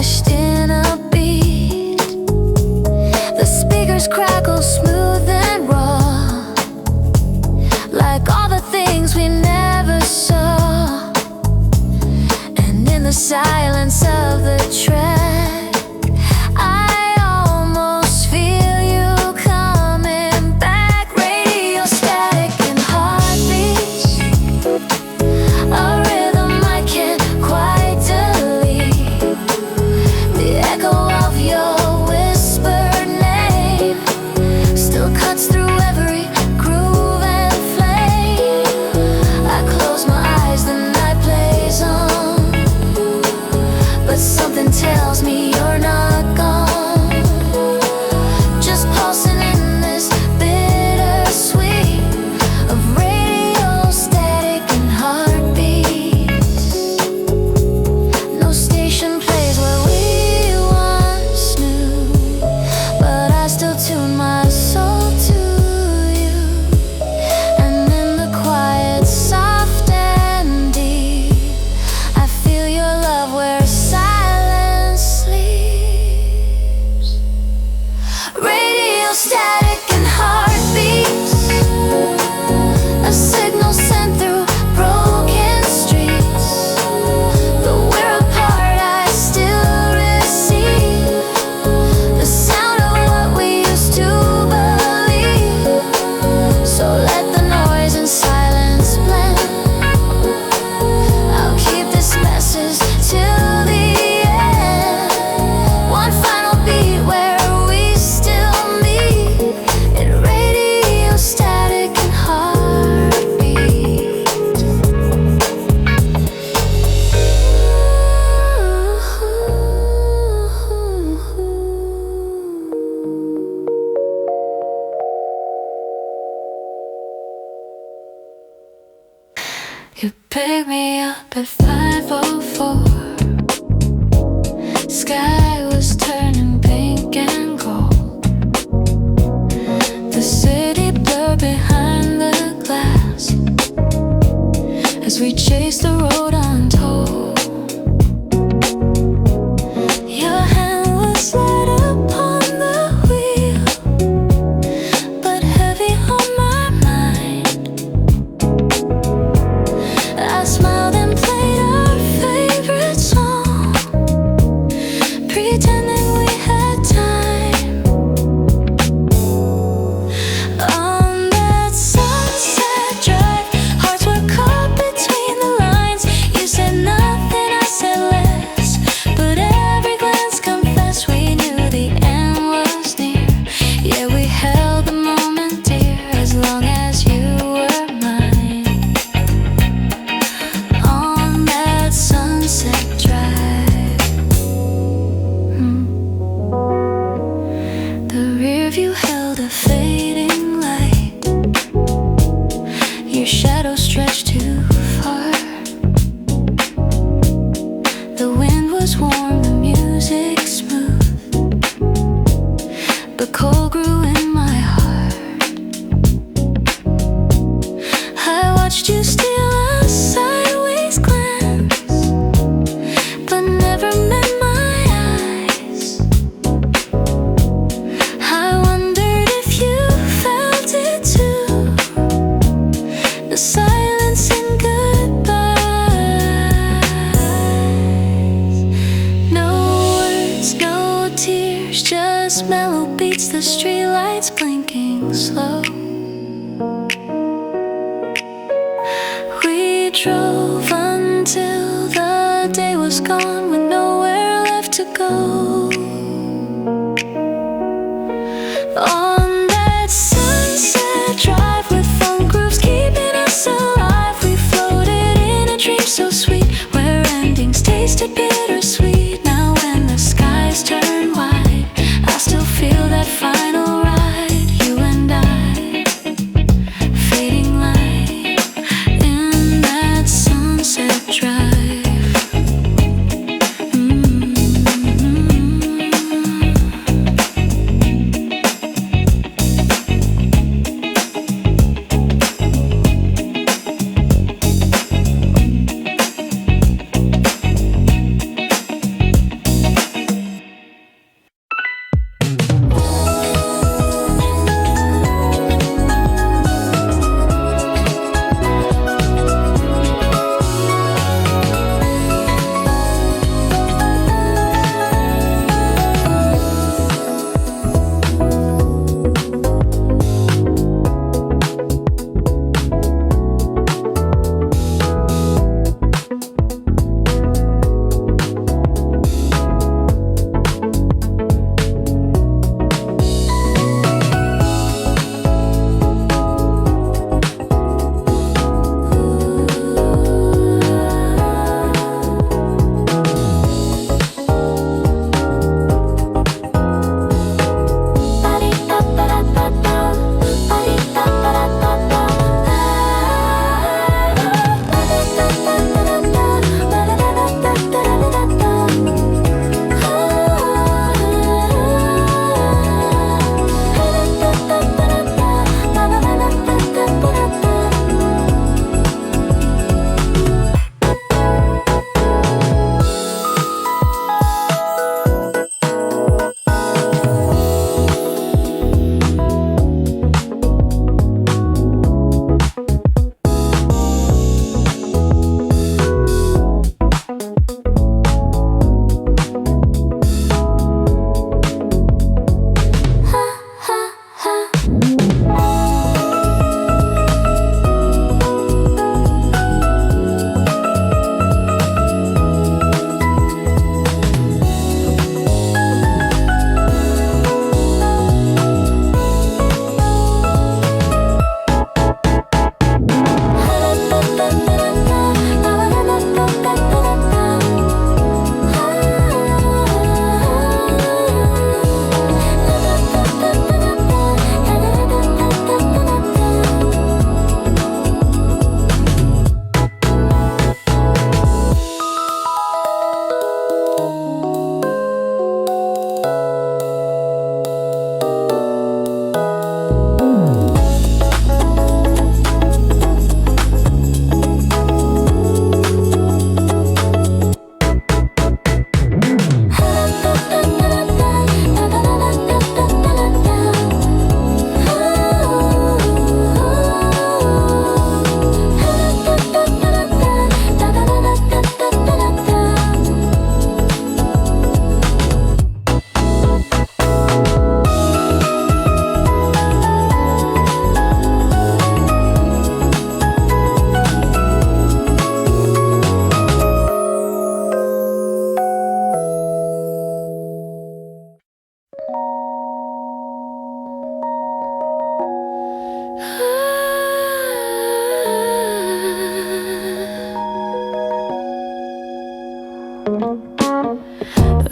vanished in a beat. The speakers crackle smooth and raw, like all the things we never saw. And in the silence of the track, I almost feel you coming back. Radio static and heartbeats, a rhythm I can't quite delete. The echo of your whispered name still cuts through every groove and flame. I close my eyes, the night plays on, but something tells me you're not gone. Just pulsing in this bittersweet of radio static and heartbeats. No station plays where we once knew, but I still tune my soul to you. And in the quiet, soft and deep, I feel your love where silence sleeps. Radio static and heartbeats, a signal sent through broken streets. Though we're apart, I still receive the sound of what we used to believe. So let the noise and silence blend. I'll keep this message till the end. One final beat where we still meet in radio static and heartbeat. You pick me up at 5:04. Sky was turning pink and gold. The city blurred behind the glass as we chased the road untold. Your hand was light upon the wheel, but heavy on my mind. I smiled and played our favorite song, pretending we had time. On that sunset drive, hearts were caught between the lines. You said nothing, I said less, but every glance confessed we knew the end was near. Yeah, we held the moment dear as long as you were mine. On that sunset drive, the rear view held a fading light. Your shadow stretched too far. The wind was warm, the music smooth, but cold grew in my heart. I watched you steal a sideways glance, but never met my eyes. I wondered if you felt it too, the silence and goodbyes. No words, no tears, just mellow beats, the streetlights blinking slow. We drove until the day was gone with nowhere left to go. On that sunset drive with fun grooves keeping us alive, we floated in a dream so sweet where endings tasted bittersweet. Now when the skies turn white, I still feel that final ride, you and I, fading light in that sunset drive.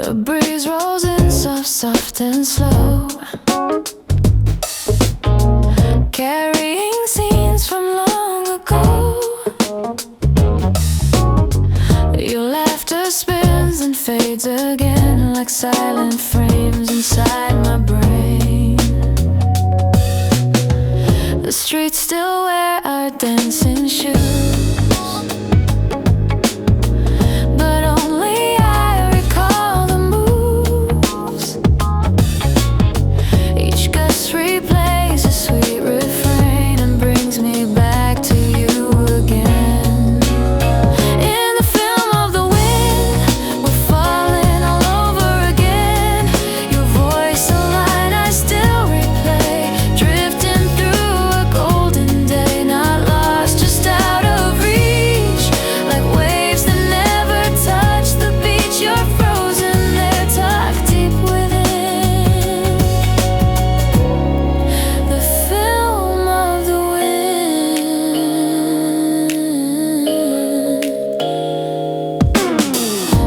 The breeze rolls in soft, soft and slow, carrying scenes from long ago. Your laughter spins and fades again like silent frames inside my brain. The streets still wear our dancing shoes, but only I recall the moves. Each gust replays a sweet refrain and brings me back to you again. In the film of the wind, we're falling all over again. Your voice a line I still replay, drifting through a golden day, not lost, just out of reach, like waves that never touch the beach. You're frozen there, tucked deep within the film of the wind.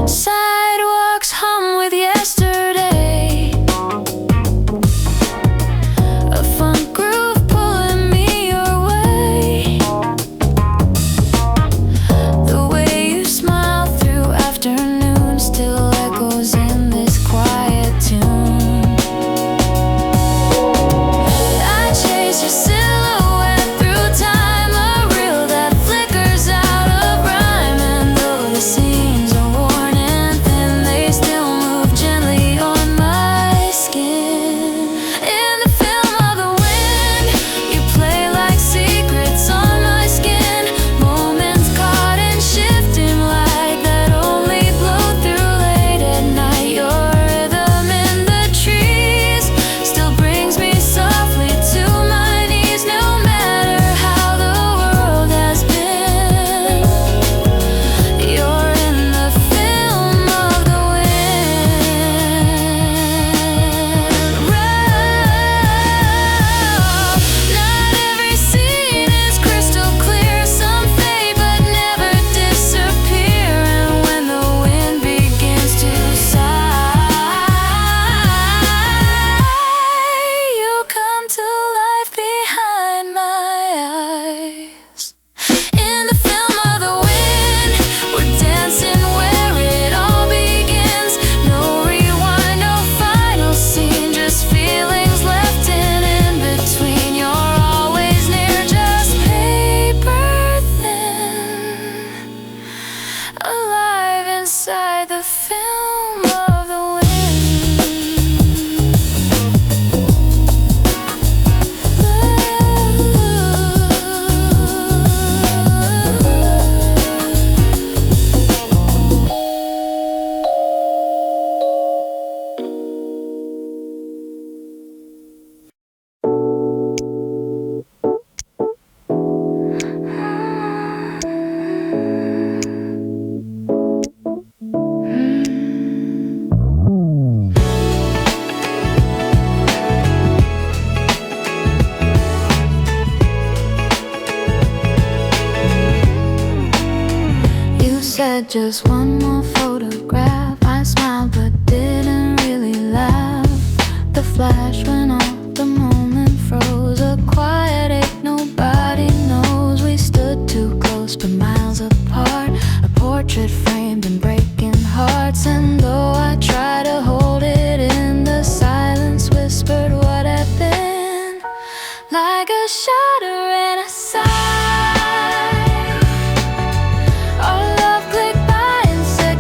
Sidewalks hum with yesterday, a funk groove pulling me your way. The way you smile through afternoon still echoes in this quiet tune. I chase your silhouette through time, a reel that flickers out of rhyme. And though the scenes are worn and thin, they still move gently on my skin. In the film of the wind, you play like secrets on my skin, moments caught in shifting light that only blow through late at night. Your rhythm in the trees still brings me softly to my knees, no matter how the world has been. You're in the film of the wind. Not every scene is crystal clear. Some fade but never disappear. And when the wind begins to sigh, you come to life behind my eyes. In the film of the wind, we're dancing where it all begins. No rewind, no final scene, just feelings left in between. You're always near, just paper thin, alive inside the film of the You said just one more photograph. I smiled but didn't really laugh. The flash went off, the moment froze. A quiet ache nobody knows. We stood too close but miles apart, a portrait framed in breaking hearts. And though I tried to hold it in, the silence whispered what had been, like a shudder and a sigh. Our love clicked by and said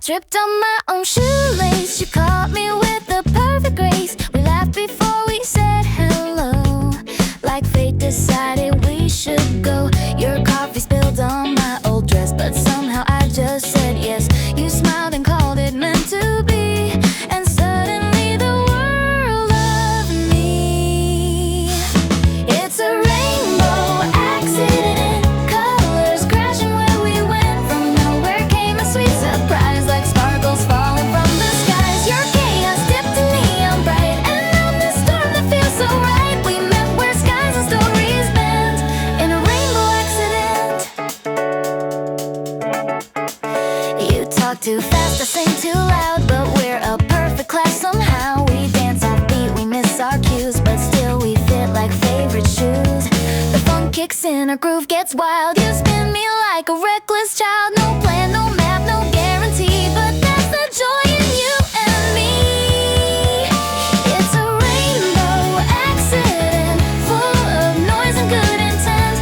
tripped on my own shoelace. You caught me with the perfect grace. We laughed before we said hello, like fate decided we should go. Your coffee spilled on my old dress, but somehow I just said yes. You smiled and called it meant to be, and suddenly the world loved me. It's a rainbow accident, colors crashing where we went. From nowhere came a sweet surprise, like sparkles falling from the skies. Your chaos dipped in neon bright, and I'm the storm that feels so right. We met where skies and stories bend, in a rainbow accident. You talk too fast, I sing too loud, but we're a perfect clash somehow. We dance off beat, we miss our cues, but still we fit like favorite shoes. The funk kicks in, our groove gets wild. You spin me like a reckless child. No plan, no map, no guarantee, but that's the joy in you and me. It's a rainbow accident, full of noise and good intent.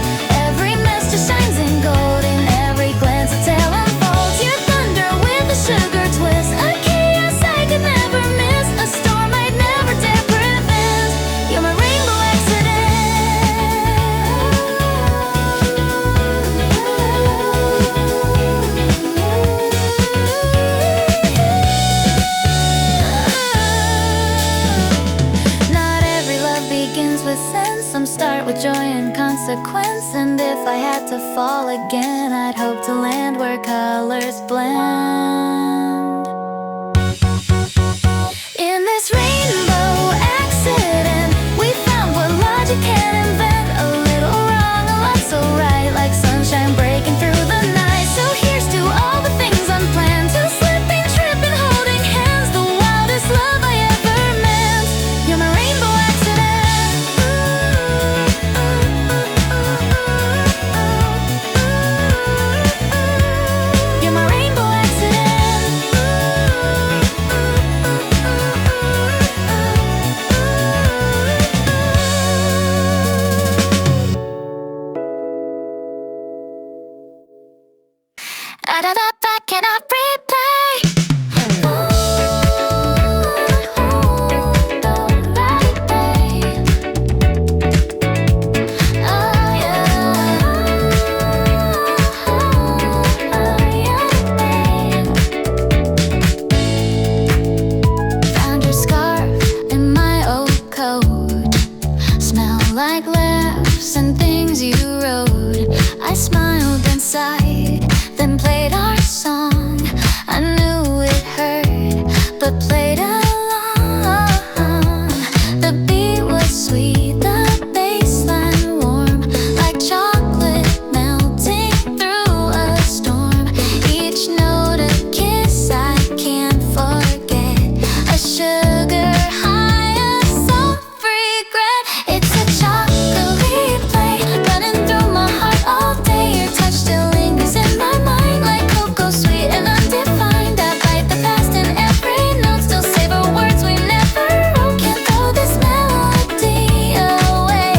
Every mess just shines in gold, in every glance a tale unfolds. Your thunder with a sugar twist, a chaos I could never miss, a storm I'd never dare prevent. You're my rainbow accident. Not every love begins with sense. Some start with joy and consequence. And if I had to fall again, I'd hope to land where colors blend. In this rainbow accident, we found what logic can invent. A little wrong, a lot so right, like sunshine breaking through the night. So here's to all the things unplanned, to slipping, tripping, holding hands, the wildest love I ever meant. You're my rainbow accident. You're my rainbow accident. Da-da-da-da, cannot replay. Oh yeah. Found your scarf in my old coat. Smell like laughs and things you wrote. I smiled inside, then played our song. I knew it hurt, but played along. The beat was sweet, the bass line warm, like chocolate melting through a storm. Each note a kiss I can't forget, a sugar high, a soft regret. It's a chocolate play running through my heart all day. Your touch still lingers in my mind, like cocoa sweet and undefined. I bite the past in every note, still savor words we never wrote. Can't throw this melody away.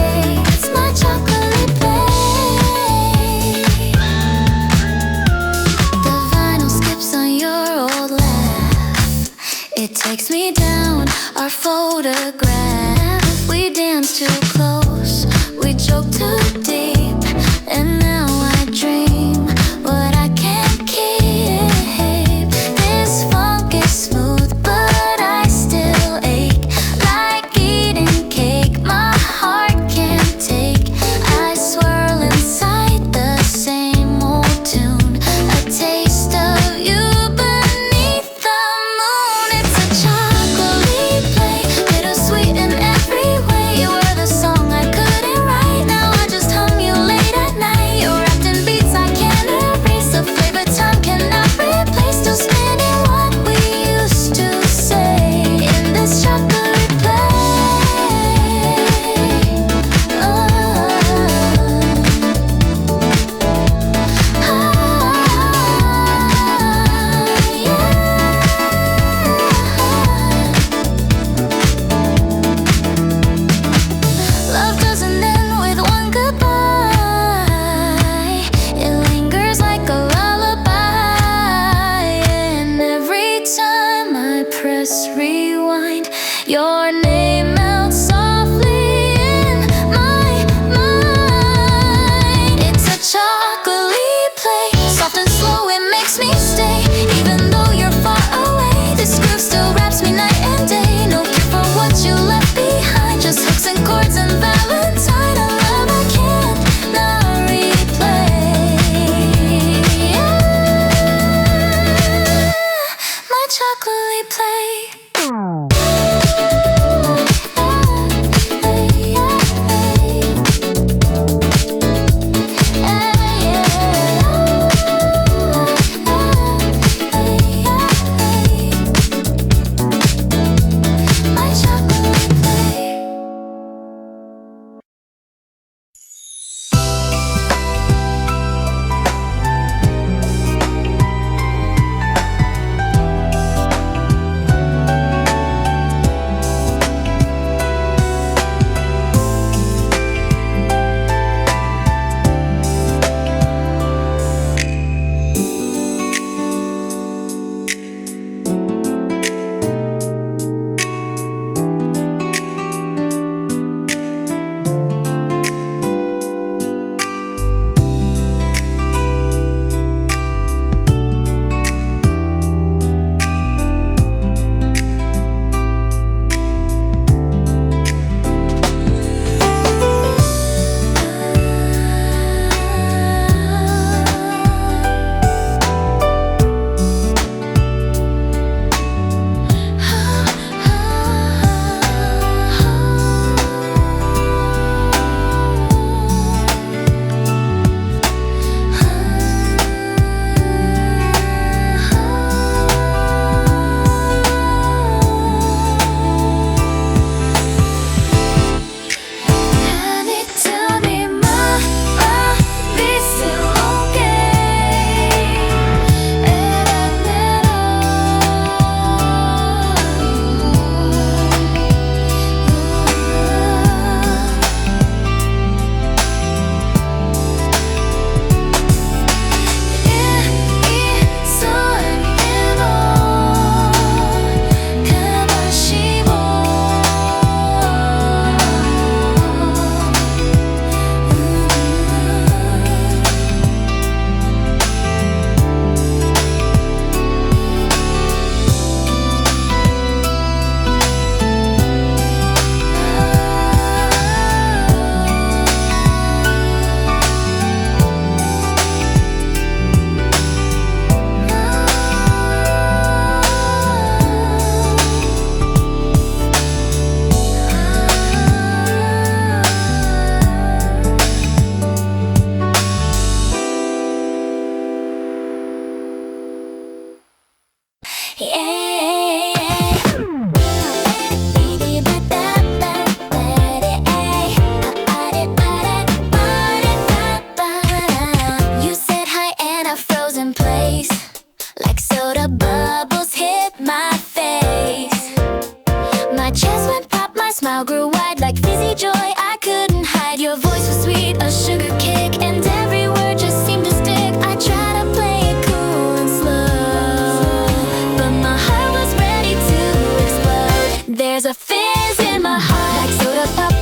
It's my chocolate play. The vinyl skips on your old laugh. It takes me down our photograph. We dance too close, we joke too deep, and now I dream what I can't keep. This funk is smooth, but I still ache, like eating cake my heart can't take. I swirl inside the same old tune, a taste of you beneath the moon. It's a chocolate play, bittersweet in every way. You were the song I couldn't write, now I just hum you press rewind. Your name melts softly in my mind. It's a chocolatey play, soft and slow, it makes me stay. Even though you're far away, this groove still wraps me night and day. No care for what you left behind, just hooks and chords and Valentine. A love I can't not replay. My chocolatey play. You said hi and I froze in place, like soda bubbles hit my face. My chest went pop, my smile grew wide like fizzy joy. I couldn't hide, your voice was sweet, a sugar kick, and every word just seemed to stick. I tried to play it cool and slow, but my heart was ready to explode. There's a fizz in my heart, like soda pop